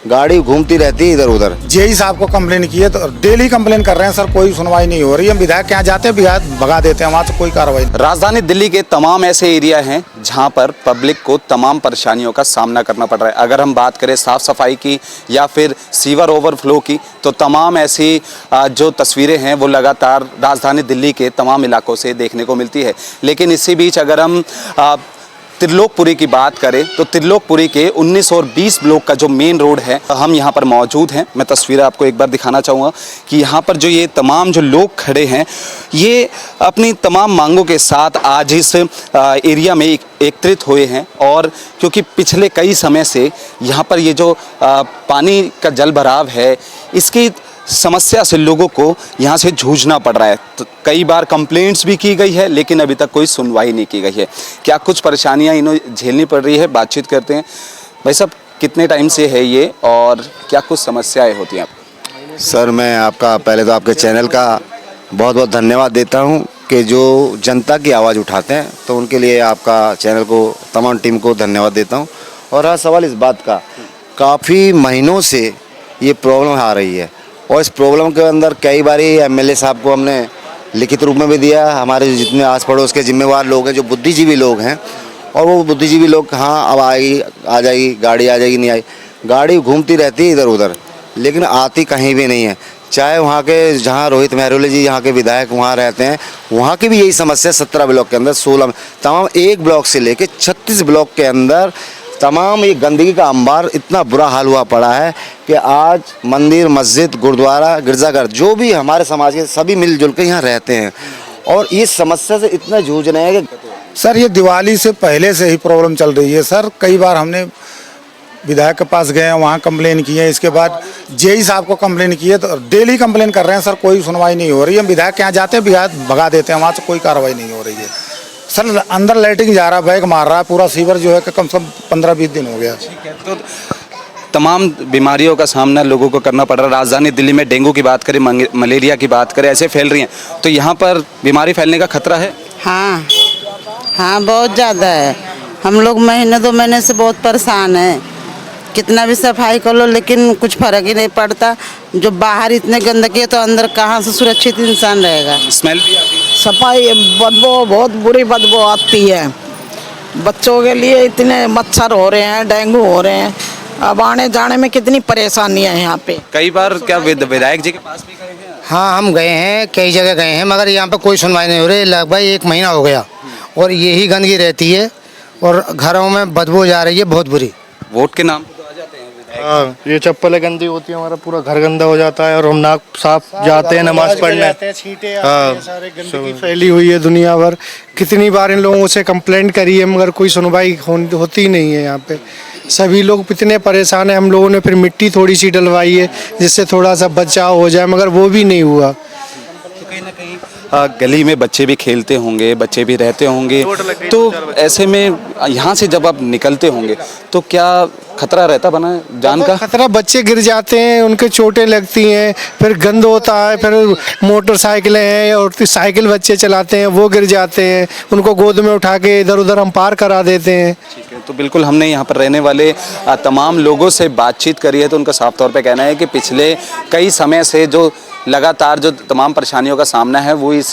गाड़ी घूमती रहती है इधर उधर। जेई साहब को कंप्लेन की है तो डेली कंप्लेन कर रहे हैं सर, कोई सुनवाई नहीं हो रही है। हम विधायक के यहाँ जाते हैं, विधायक भगा देते हैं, वहाँ से कोई कार्रवाई नहीं। राजधानी दिल्ली के तमाम ऐसे एरिया हैं जहां पर पब्लिक को तमाम परेशानियों का सामना करना पड़ रहा है। अगर हम बात करें साफ सफाई की या फिर सीवर ओवरफ्लो की, तो तमाम ऐसी जो तस्वीरें हैं वो लगातार राजधानी दिल्ली के तमाम इलाकों से देखने को मिलती है। लेकिन इसी बीच अगर हम त्रिलोकपुरी की बात करें तो त्रिलोकपुरी के 19 और 20 ब्लॉक का जो मेन रोड है, हम यहाँ पर मौजूद हैं। मैं तस्वीरें आपको एक बार दिखाना चाहूँगा कि यहाँ पर जो ये तमाम जो लोग खड़े हैं, ये अपनी तमाम मांगों के साथ आज इस एरिया में एकत्रित हुए हैं। और क्योंकि पिछले कई समय से यहाँ पर ये जो पानी का जल भराव है, इसकी समस्या से लोगों को यहाँ से जूझना पड़ रहा है। तो कई बार कंप्लेंट्स भी की गई है, लेकिन अभी तक कोई सुनवाई नहीं की गई है। क्या कुछ परेशानियाँ इन्हें झेलनी पड़ रही है, बातचीत करते हैं। भाई साहब, कितने टाइम से है ये और क्या कुछ समस्याएं होती हैं आपको? सर, मैं आपका पहले तो आपके चैनल का बहुत बहुत धन्यवाद देता हूं कि जो जनता की आवाज़ उठाते हैं, तो उनके लिए आपका चैनल को, तमाम टीम को धन्यवाद देता हूं। और रहा सवाल इस बात का, काफ़ी महीनों से ये प्रॉब्लम आ रही है और इस प्रॉब्लम के अंदर कई बार एमएलए साहब को हमने लिखित रूप में भी दिया। हमारे जितने आस पड़ोस के जिम्मेवार लोग हैं, जो बुद्धिजीवी लोग हैं, और वो बुद्धिजीवी लोग हाँ अब आएगी, आ जाएगी गाड़ी, आ जाएगी, नहीं आई, गाड़ी घूमती रहती है इधर उधर, लेकिन आती कहीं भी नहीं है। चाहे वहाँ के जहाँ रोहित मेहरोले जी यहाँ के विधायक वहाँ रहते हैं, वहाँ की भी यही समस्या 17 ब्लॉक के अंदर, 16 तमाम, एक ब्लॉक से लेके 36 ब्लॉक के अंदर तमाम ये गंदगी का अंबार, इतना बुरा हाल हुआ पड़ा है कि आज मंदिर, मस्जिद, गुरुद्वारा, गिरजाघर, जो भी हमारे समाज के सभी मिलजुल के यहाँ रहते हैं और इस समस्या से इतना जूझ रहे हैं कि सर ये दिवाली से पहले से ही प्रॉब्लम चल रही है सर। कई बार हमने विधायक के पास गए हैं, वहाँ कंप्लेन की है। इसके बाद जेई साहब को कंप्लेन की है तो डेली कंप्लेन कर रहे हैं सर, कोई सुनवाई नहीं हो रही है। हम विधायक के यहाँ जाते हैं, विधायक भगा देते हैं, वहाँ से कोई कार्रवाई नहीं हो रही है सर। अंदर लाइटिंग जा रहा है, बैग मार रहा है, पूरा सीवर जो है कि कम से कम 15-20 दिन हो गया। ठीक है, तो तमाम बीमारियों का सामना लोगों को करना पड़ रहा है। राजधानी दिल्ली में डेंगू की बात करें, मलेरिया की बात करें, ऐसे फैल रही हैं, तो यहाँ पर बीमारी फैलने का खतरा है। हाँ हाँ, बहुत ज़्यादा है। हम लोग महीने 2 महीने से बहुत परेशान हैं। कितना भी सफाई कर लो लेकिन कुछ फर्क ही नहीं पड़ता। जो बाहर इतने गंदगी है तो अंदर कहाँ से सुरक्षित इंसान रहेगा। स्मेल भी आती है, सफाई बदबू, बहुत बुरी बदबू आती है। बच्चों के लिए इतने मच्छर हो रहे हैं, डेंगू हो रहे हैं, अब आने जाने में कितनी परेशानियां हैं यहाँ पे। कई बार क्या विधायक जी के पास भी गए हैं? हाँ, हम गए हैं, कई जगह गए हैं, मगर यहाँ पर कोई सुनवाई नहीं हो रही। लगभग 1 महीना हो गया और यही गंदगी रहती है और घरों में बदबू जा रही है बहुत बुरी। वोट के नाम पे तो आ जाते हैं विधायक। हाँ, ये चप्पलें गंदी होती है, हमारा पूरा घर गंदा हो जाता है और हम नाक साफ जाते हैं नमाज पढ़ने। हाँ, सारे गंदगी फैली हुई है दुनिया भर। कितनी बार इन लोगों से कंप्लेंट करी है मगर कोई सुनवाई होती नहीं है। यहाँ पे सभी लोग इतने परेशान हैं। हम लोगों ने फिर मिट्टी थोड़ी सी डलवाई है जिससे थोड़ा सा बचाव हो जाए, मगर वो भी नहीं हुआ। तो कहीं ना कहीं गली में बच्चे भी खेलते होंगे, बच्चे भी रहते होंगे, तो ऐसे में यहाँ से जब आप निकलते होंगे तो क्या खतरा रहता बना जान का? खतरा, बच्चे गिर जाते हैं, उनके चोटें लगती हैं, फिर गंद होता है, फिर मोटरसाइकिलें हैं और साइकिल बच्चे चलाते हैं, वो गिर जाते हैं, उनको गोद में उठा के इधर उधर हम पार करा देते हैं। ठीक है, तो बिल्कुल हमने यहाँ पर रहने वाले तमाम लोगों से बातचीत करी है, तो उनका साफ तौर पे कहना है कि पिछले कई समय से जो लगातार जो तमाम परेशानियों का सामना है वो इस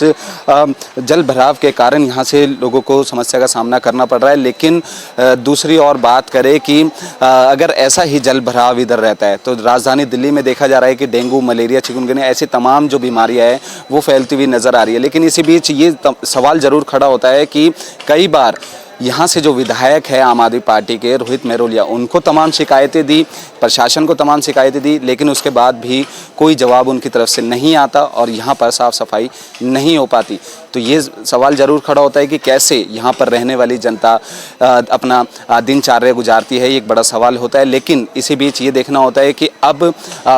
जल भराव के कारण यहाँ से लोगों को समस्या का सामना करना पड़ रहा है। लेकिन दूसरी और बात करें कि अगर ऐसा ही जल भराव इधर रहता है तो राजधानी दिल्ली में देखा जा रहा है कि डेंगू, मलेरिया, चिकनगुनिया, ऐसी तमाम जो बीमारियाँ हैं वो फैलती हुई नज़र आ रही है। लेकिन इसी बीच ये सवाल ज़रूर खड़ा होता है कि कई बार यहाँ से जो विधायक है आम आदमी पार्टी के रोहित मेहरोलिया, उनको तमाम शिकायतें दी, प्रशासन को तमाम शिकायतें दी, लेकिन उसके बाद भी कोई जवाब उनकी तरफ से नहीं आता और यहाँ पर साफ़ सफाई नहीं हो पाती। तो ये सवाल ज़रूर खड़ा होता है कि कैसे यहाँ पर रहने वाली जनता अपना दिनचर्या गुजारती है, ये एक बड़ा सवाल होता है। लेकिन इसी बीच ये देखना होता है कि अब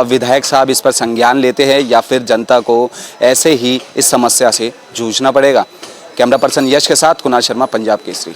विधायक साहब इस पर संज्ञान लेते हैं या फिर जनता को ऐसे ही इस समस्या से जूझना पड़ेगा। कैमरा पर्सन यश के साथ कुणाल शर्मा, पंजाब केसरी।